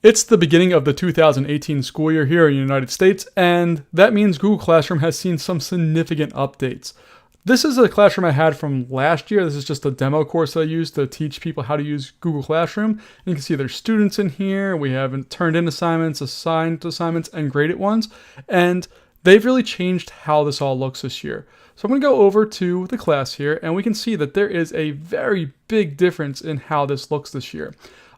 It's the beginning of the 2018 school year here in the United States, and that means Google Classroom has seen some significant updates. This is a classroom I had from last year. This is just a demo course that I used to teach people how to use Google Classroom. And you can see there's students in here. We haven't turned in assignments, assigned assignments, and graded ones. And they've really changed how this all looks this year. So I'm going to go over to the class here, and we can see that there is a very big difference in how this looks this year.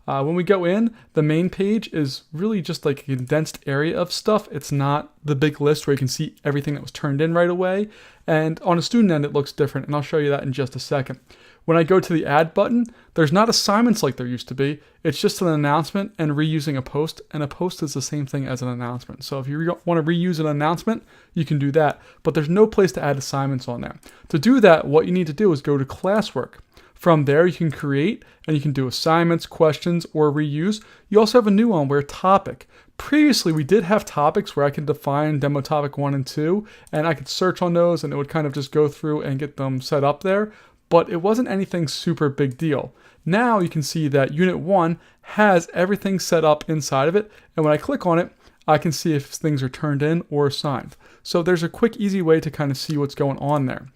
When we go in, the main page is really just like a condensed area of stuff. It's not the big list where you can see everything that was turned in right away. And on a student end, it looks different, and I'll show you that in just a second. When I go to the add button, there's not assignments like there used to be. It's just an announcement and reusing a post, and a post is the same thing as an announcement. So if you want to reuse an announcement, you can do that, but there's no place to add assignments on there. To do that, what you need to do is go to classwork. From there, you can create and you can do assignments, questions, or reuse. You also have a new one where topic. Previously, we did have topics where I could define demo topic 1 and 2, and I could search on those and it would kind of just go through and get them set up there, but it wasn't anything super big deal. Now you can see that Unit 1 has everything set up inside of it, and when I click on it, I can see if things are turned in or assigned. So there's a quick, easy way to kind of see what's going on there.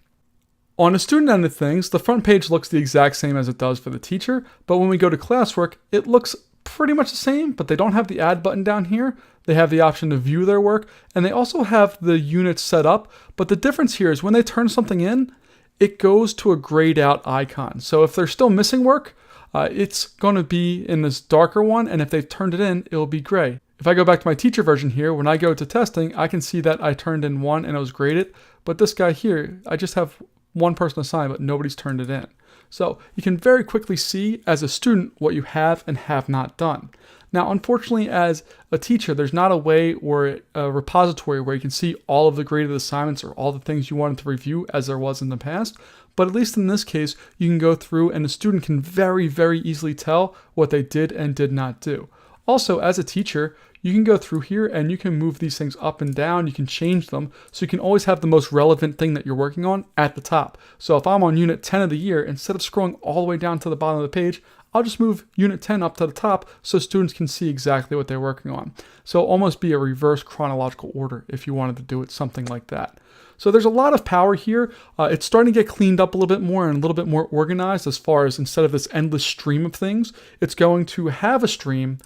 On the student end of things, the front page looks the exact same as it does for the teacher, but when we go to classwork, it looks pretty much the same, but they don't have the add button down here. They have the option to view their work, and they also have the units set up, but the difference here is when they turn something in, it goes to a grayed out icon. So if they're still missing work, it's going to be in this darker one, and if they've turned it in, it'll be gray. If I go back to my teacher version here, when I go to testing, I can see that I turned in 1 and it was graded, but this guy here, I just have one person assigned, but nobody's turned it in. So you can very quickly see as a student what you have and have not done. Now, unfortunately, as a teacher, there's not a way or a repository where you can see all of the graded assignments or all the things you wanted to review as there was in the past. But at least in this case, you can go through and the student can very, very easily tell what they did and did not do. Also, as a teacher, you can go through here and you can move these things up and down. You can change them. So you can always have the most relevant thing that you're working on at the top. So if I'm on Unit 10 of the year, instead of scrolling all the way down to the bottom of the page, I'll just move Unit 10 up to the top so students can see exactly what they're working on. So it'll almost be a reverse chronological order if you wanted to do it something like that. So there's a lot of power here. It's starting to get cleaned up a little bit more and a little bit more organized as far as instead of this endless stream of things, it's going to have a stream,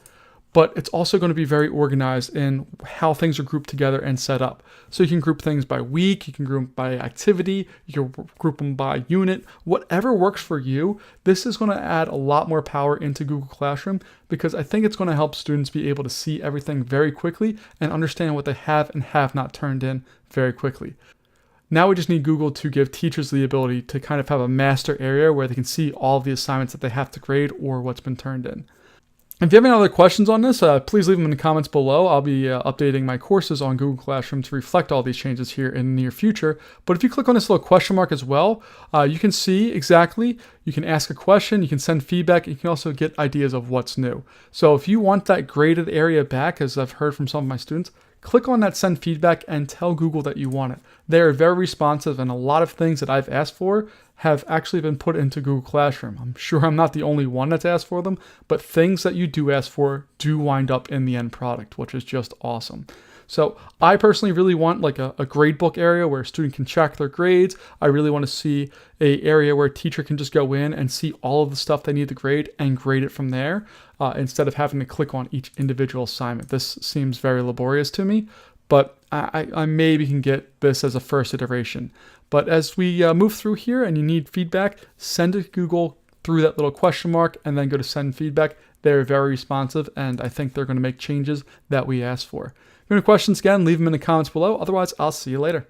but it's also going to be very organized in how things are grouped together and set up. So you can group things by week, you can group them by activity, you can group them by unit, whatever works for you. This is going to add a lot more power into Google Classroom because I think it's going to help students be able to see everything very quickly and understand what they have and have not turned in very quickly. Now we just need Google to give teachers the ability to kind of have a master area where they can see all of the assignments that they have to grade or what's been turned in. If you have any other questions on this, please leave them in the comments below. I'll be updating my courses on Google Classroom to reflect all these changes here in the near future. But if you click on this little question mark as well, you can see exactly, you can ask a question, you can send feedback, you can also get ideas of what's new. So if you want that graded area back, as I've heard from some of my students, click on that send feedback and tell Google that you want it. They are very responsive, and a lot of things that I've asked for have actually been put into Google Classroom. I'm sure I'm not the only one that's asked for them, but things that you do ask for do wind up in the end product, which is just awesome. So I personally really want like a grade book area where a student can track their grades. I really want to see an area where a teacher can just go in and see all of the stuff they need to grade and grade it from there instead of having to click on each individual assignment. This seems very laborious to me, but I maybe can get this as a first iteration. But as we move through here and you need feedback, send it to Google through that little question mark and then go to send feedback. They're very responsive, and I think they're going to make changes that we asked for. If you have any questions, again, leave them in the comments below. Otherwise, I'll see you later.